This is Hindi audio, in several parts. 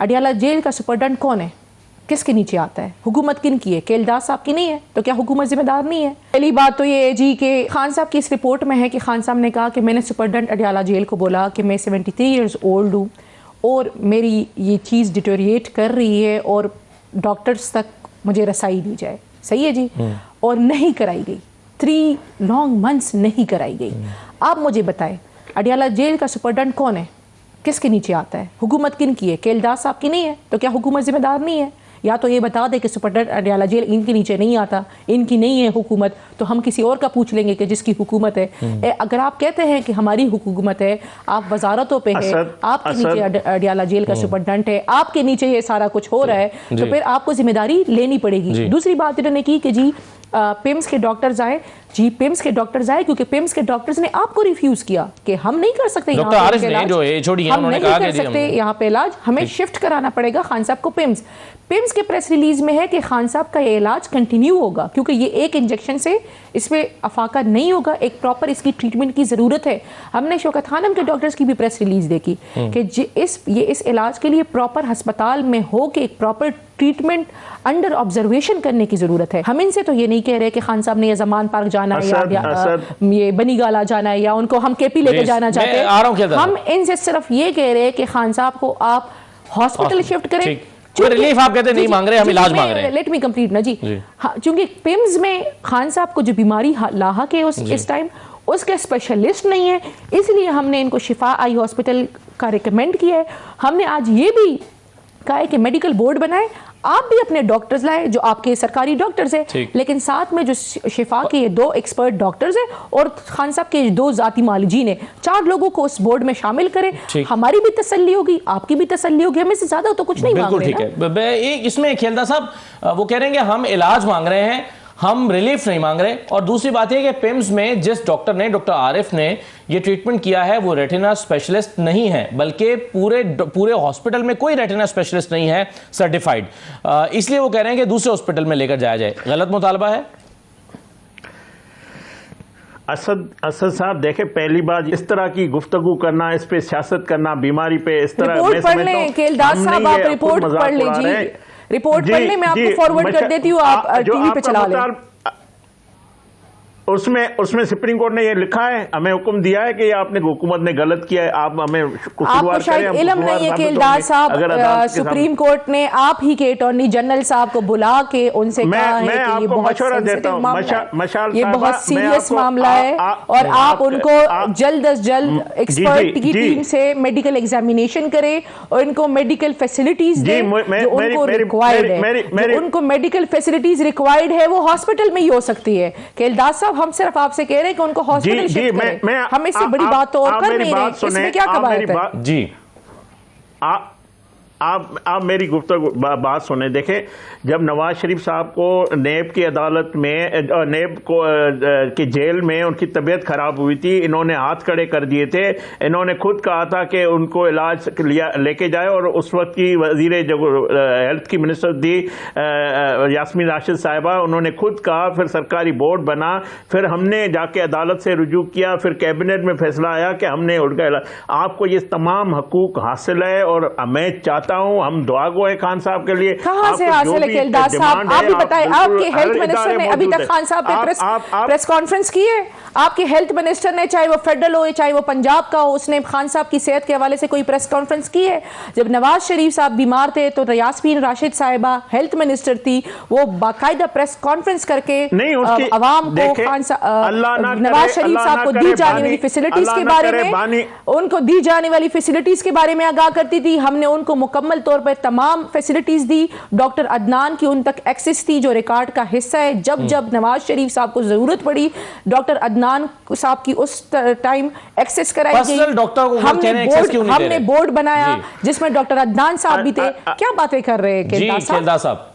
अडियाला जेल का सुपरडेंट कौन है, किसके नीचे आता है, हुकूमत किन की है? केलदास साहब की नहीं है, तो क्या हुकूमत जिम्मेदार नहीं है? पहली बात तो ये है जी कि खान साहब की इस रिपोर्ट में है कि खान साहब ने कहा कि मैंने सुपरडेंट अडियाला जेल को बोला कि मैं 73 ईयर्स ओल्ड हूँ और मेरी ये चीज़ डिटोरिएट कर रही है और डॉक्टर्स तक मुझे रसाई दी जाए। सही है जी। और नहीं कराई गई, 3 लॉन्ग मंथ्स नहीं कराई गई। आप मुझे बताएं अडियाला जेल का सुपरडेंट कौन है, किसके नीचे आता है, हुकूमत किन की है? केलदास साहब की नहीं है, तो क्या हुकूमत जिम्मेदार नहीं है? या तो ये बता दे कि सुपरडेंट अडियाला जेल इनके नीचे नहीं आता, इनकी नहीं है हुकूमत, तो हम किसी और का पूछ लेंगे कि जिसकी हुकूमत है। अगर आप कहते हैं कि हमारी हुकूमत है, आप वजारतों पे है, आपके नीचे अडियाला जेल का सुपरडेंट है, आपके नीचे ये सारा कुछ हो रहा है, तो फिर आपको जिम्मेदारी लेनी पड़ेगी। दूसरी बात इन्होंने की कि जी पिम्स के डॉक्टर्स आए। जी पिम्स के डॉक्टर्स आए क्योंकि पिम्स के डॉक्टर्स ने आपको रिफ्यूज किया कि हम नहीं कर सकते, डॉक्टर आरिफ ने जो एचओडी हैं उन्होंने कहा कि सकते यहाँ पे इलाज, हमें शिफ्ट कराना पड़ेगा खान साहब को पिम्स। पिम्स के प्रेस रिलीज में है कि खान साहब का ये इलाज कंटिन्यू होगा क्योंकि ये एक इंजेक्शन से इसमें अफाका नहीं होगा, एक प्रॉपर इसकी ट्रीटमेंट की ज़रूरत है। हमने शौकत खानम के डॉक्टर्स की भी प्रेस रिलीज देखी कि इस इलाज के लिए प्रॉपर अस्पताल में हो के एक प्रॉपर ट्रीटमेंट अंडर ऑब्जर्वेशन करने की ज़रूरत है। हम इनसे तो ये नहीं कह रहे कि खान साहब ने ये जमान पार्क जाना है या ये बनीगाला जाना है या उनको हम केपी लेके जाना चाहते हैं। हम इनसे सिर्फ ये कह रहे हैं कि खान साहब को आप हॉस्पिटल शिफ्ट करें। रिलीफ आप कहते नहीं मांग रहे, हम इलाज मांग रहे हैं। लेट मी कंप्लीट ना जी। हाँ, चूंकि पिम्स में खान साहब को जो बीमारी लाहक है इस टाइम उसके स्पेशलिस्ट नहीं है, इसलिए हमने इनको शिफा आई हॉस्पिटल का रिकमेंड किया है। हमने आज ये भी कहा है कि मेडिकल बोर्ड बनाए, आप भी अपने डॉक्टर्स लाए जो आपके सरकारी डॉक्टर्स हैं, लेकिन साथ में जो शिफा के 2 एक्सपर्ट डॉक्टर्स हैं और खान साहब के 2 जाती मालिजीन हैं, 4 लोगों को उस बोर्ड में शामिल करें। हमारी भी तसल्ली होगी, आपकी भी तसल्ली होगी, हमें से ज्यादा तो कुछ नहीं मांग रहे। ठीक है, इसमें खेलदा साहब वो कह रहे हैं कि हम इलाज मांग रहे हैं, हम रिलीफ नहीं मांग रहे। और दूसरी बात है कि पिम्स में जिस डॉक्टर ने, डॉक्टर आरिफ ने ये ट्रीटमेंट किया है वो रेटिना स्पेशलिस्ट नहीं है, बल्कि पूरे हॉस्पिटल में कोई रेटिना स्पेशलिस्ट नहीं है सर्टिफाइड, इसलिए वो कह रहे हैं कि दूसरे हॉस्पिटल में लेकर जाया जाए। गलत मुतालबा है? असद साहब देखें, पहली बात इस तरह की गुफ्तगू करना, इस पे सियासत करना, बीमारी पे इस तरह रिपोर्ट पढ़ लें केलदास साहब, आप रिपोर्ट पढ़ लीजिए, रिपोर्ट पढ़ने में आपको फॉरवर्ड कर देती हूँ, आप टीवी पे चला लें। उसमें सुप्रीम कोर्ट ने ये लिखा है, हमें हुक्म दिया है कि ये आपने हुकूमत ने गलत किया है, आप हमें आपको शायद इल्म नहीं है केलदास साहब, सुप्रीम कोर्ट ने आप ही के अटॉर्नी जनरल साहब को बुला के उनसे कहा है कि ये बहुत सेंसिटिव मामला है, ये बहुत सीरियस मामला है और आप उनको जल्द अज जल्द एक्सपर्ट की टीम से मेडिकल एग्जामिनेशन करें और इनको मेडिकल फैसिलिटीज दें जो उनको रिक्वायर्ड है। उनको मेडिकल फैसिलिटीज रिक्वायर्ड है वो हॉस्पिटल में ही हो सकती है। केलदास साहब हम सिर्फ आपसे कह रहे हैं कि उनको हॉस्पिटल शिफ्ट करें, हम इससे बड़ी बात तो और कर नहीं रहे, इसमें क्या कबायत है? जी आप मेरी गुफ्तगू बात सुने। देखें, जब नवाज शरीफ साहब को नेब की अदालत में, नेब को की जेल में उनकी तबीयत खराब हुई थी, इन्होंने हाथ खड़े कर दिए थे। इन्होंने खुद कहा था कि उनको इलाज लेके जाए और उस वक्त की वजीर जो हेल्थ की मिनिस्टर थी यास्मीन राशिद साहिबा, उन्होंने खुद कहा, फिर सरकारी बोर्ड बना, फिर हमने जाके अदालत से रुजू किया, फिर कैबिनेट में फैसला आया कि हमने उनका इलाज, आपको ये तमाम हकूक हासिल है और मैं चाहता हूं, हम दुआ गो है खान साहब के लिए। कहां से हासिल है केलदास साहब? आप भी बताएं, आपके हेल्थ मिनिस्टर ने अभी तक खान साहब पे प्रेस कॉन्फ्रेंस की है? आपके हेल्थ मिनिस्टर ने, चाहे वो फेडरल हो चाहे वो पंजाब का हो, उसने खान साहब की सेहत के हवाले से कोई प्रेस कॉन्फ्रेंस की है? जब नवाज शरीफ साहब बीमार थे तो यास्मीन राशिद साहिबा हेल्थ मिनिस्टर थी, वो बाकायदा प्रेस कॉन्फ्रेंस करके अवाम को नवाज शरीफ साहब को दी जाने वाली फैसिलिटीज के बारे में, उनको दी जाने वाली फैसिलिटीज के बारे में आगाह करती थी। हमने उनको मुकम्मल तौर पर तमाम फैसिलिटीज दी। डॉक्टर अदनान की उन तक एक्सेस थी जो रिकॉर्ड का हिस्सा है। जब जब नवाज शरीफ साहब को जरूरत पड़ी, डॉक्टर अदनान साहब की उस टाइम एक्सेस कराई गई। हमने बोर्ड बनाया जिसमें डॉक्टर अदनान साहब भी थे। क्या बातें कर रहे हैं केलदास साहब?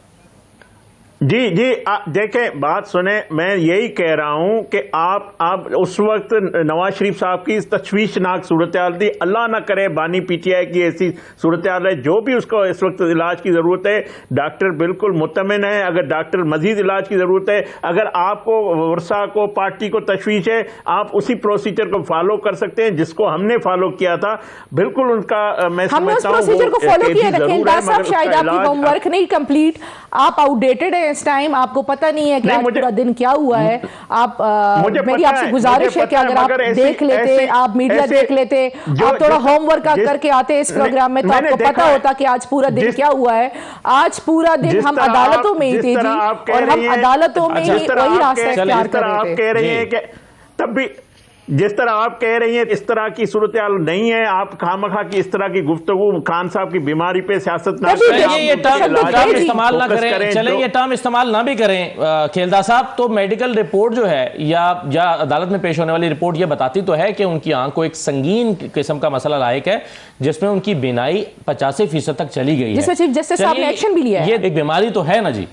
जी जी, देखें बात सुने, मैं यही कह रहा हूं कि आप उस वक्त नवाज शरीफ साहब की इस तशवीशनाक सूरत हाल थी। अल्लाह ना करे बानी पीटीआई की ऐसी सूरत हाल है। जो भी उसको इस वक्त इलाज की जरूरत है, डॉक्टर बिल्कुल मुतमिन है। अगर डॉक्टर मजीद इलाज की जरूरत है, अगर आपको वर्षा को पार्टी को तशवीश है, आप उसी प्रोसीजर को फॉलो कर सकते हैं जिसको हमने फॉलो किया था। बिल्कुल उनका मैं हमने उस समझता हूं प्रोसीजर को फॉलो किया। जरूर है, साहब मगर शायद उसका आपकी इलाज होमवर्क नहीं कंप्लीट, आप आउटडेटेड है इस टाइम, आपको पता नहीं है कि नहीं, आज मुझे- पूरा दिन क्या हुआ है। आप मुझे मेरी पता आपसे है, गुजारिश मुझे है कि पता है, अगर आप मगर देख लेते, आप मीडिया देख लेते, आप थोड़ा होमवर्क करके आते इस प्रोग्राम में, तो आपको पता होता कि आज पूरा दिन क्या हुआ है। आज पूरा दिन हम अदालतों में ही थे जी, और हम अदालतों में ही वही रास्ता इख्तियार कर रहे थे। कह रही हैं कि तब भी जिस तरह आप कह रही हैं इस तरह की सूरत हाल नहीं है। आप खामखा की इस तरह की गुफ्तगू खान साहब की बीमारी पे सियासत ना तभी करें, आप ये उनके टर्म इलाज पे इस्तेमाल ना फोकस करें, चले जो- ये टर्म इस्तेमाल ना भी करें खेलदा साहब, तो मेडिकल रिपोर्ट जो है या अदालत में पेश होने वाली रिपोर्ट ये बताती तो है कि उनकी आंख को एक संगीन किस्म का मसला लायक है, जिसमें उनकी बीनाई 85% तक चली गई है, जिसमें चीफ जस्टिस साहब ने एक्शन भी लिया है। ये एक बीमारी तो है ना जी।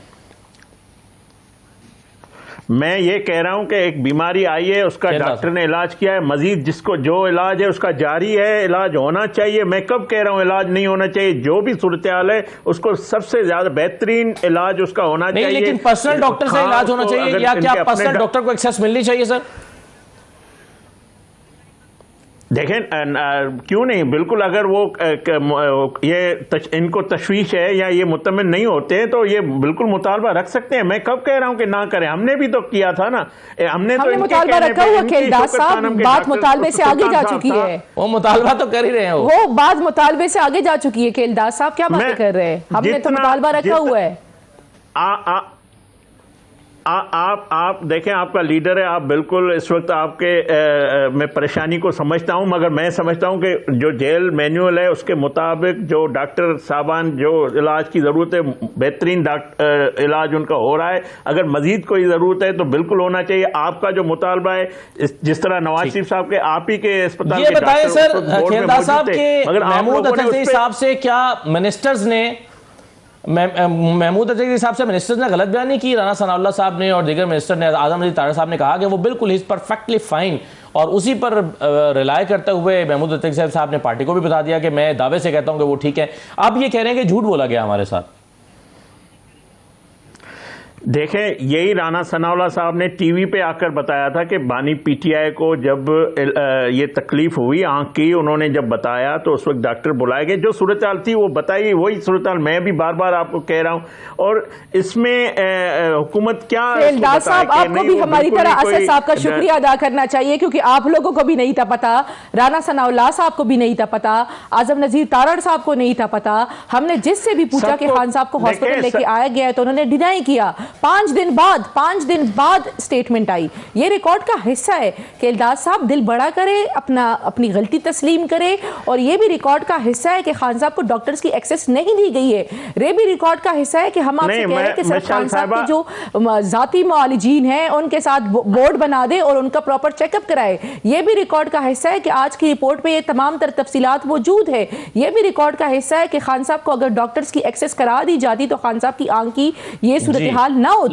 मैं ये कह रहा हूं कि एक बीमारी आई है, उसका डॉक्टर ने इलाज किया है, मजीद जिसको जो इलाज है उसका जारी है, इलाज होना चाहिए। मैं कब कह रहा हूं इलाज नहीं होना चाहिए? जो भी सूरत हाल है उसको सबसे ज्यादा बेहतरीन इलाज उसका होना नहीं, चाहिए। लेकिन पर्सनल डॉक्टर से इलाज होना चाहिए, या क्या पर्सनल डॉक्टर को एक्सेस मिलनी चाहिए सर? देखें क्यों नहीं, बिल्कुल। अगर वो इनको तशवीश है या ये मुतमिन नहीं होते हैं तो ये बिल्कुल मुतालबा रख सकते हैं। मैं कब कह रहा हूं कि ना करें? हमने भी तो किया था ना। हमने तो मुतालबा रखा हुआ। खेलदार साहब, बात मुतालबे से आगे जा चुकी है। वो मुतालबा तो कर ही रहे हैं, वो बात मुतालबे से आगे जा चुकी है। खेलदार साहब क्या बातें कर रहे हैं? हमने तो मुतालबा रखा हुआ है। आप देखें, आपका लीडर है, आप बिल्कुल इस वक्त आपके मैं परेशानी को समझता हूं, मगर मैं समझता हूं कि जो जेल मैनुअल है उसके मुताबिक जो डॉक्टर साहबान जो इलाज की ज़रूरत है, बेहतरीन इलाज उनका हो रहा है। अगर मजीद कोई ज़रूरत है तो बिल्कुल होना चाहिए। आपका जो मुतालबा है, जिस तरह नवाज शरीफ साहब के आप ही के अस्पताल ये बताएं सर खेलदार साहब के महमूद अतहरी साहब से क्या मिनिस्टर्स ने महमूद अतहरी साहब से मिनिस्टर्स ने गलत बयानी की? राना सनाउल्लाह साहब ने और दीगर मिनिस्टर ने, आजम नज़ीर तारड़ साहब ने कहा कि वो बिल्कुल इज परफेक्टली फाइन, और उसी पर रिलाय करते हुए महमूद अतहरी साहब ने पार्टी को भी बता दिया कि मैं दावे से कहता हूं कि वो ठीक है। अब ये कह रहे हैं कि झूठ बोला गया हमारे साथ। देखें, यही राना सनाउल्लाह साहब ने टीवी पे आकर बताया था कि बानी पीटीआई को जब ये तकलीफ हुई आंख की, उन्होंने जब बताया तो उस वक्त डॉक्टर बुलाए गए। जो सूरत हाल थी वो बताई, वही सूरत हाल मैं भी बार बार आपको कह रहा हूं। और इसमें हुकूमत क्या खेलदार साहब, आपको भी हमारी तरह असद साहब का शुक्रिया अदा करना चाहिए, क्योंकि आप लोगों को भी नहीं था पता, राना सनाउल्लाह साहब को भी नहीं था पता, आजम नज़ीर तारड़ साहब को नहीं था पता। हमने जिससे भी पूछा कि खान साहब को हॉस्पिटल लेके आया गया है तो उन्होंने डिनाई किया। 5 दिन बाद स्टेटमेंट आई। ये रिकॉर्ड का हिस्सा है। खेलदार साहब दिल बड़ा करे, अपनी गलती तस्लीम करे, और ये भी रिकॉर्ड का हिस्सा है कि खान साहब को डॉक्टर्स की एक्सेस नहीं दी गई है। ये भी रिकॉर्ड का हिस्सा है कि हम आपसे कह रहे हैं कि सर खान साहब के जो जाती मुआलिजीन हैं उनके साथ बोर्ड बना दे और उनका प्रॉपर चेकअप कराए। ये भी रिकॉर्ड का हिस्सा है कि आज की रिपोर्ट पे ये तमाम तर तफसीलात मौजूद है। ये भी रिकॉर्ड का हिस्सा है कि खान साहब को अगर डॉक्टर्स की एक्सेस करा दी जाती तो खान साहब की आंख की ये सूरत हाल ना होती।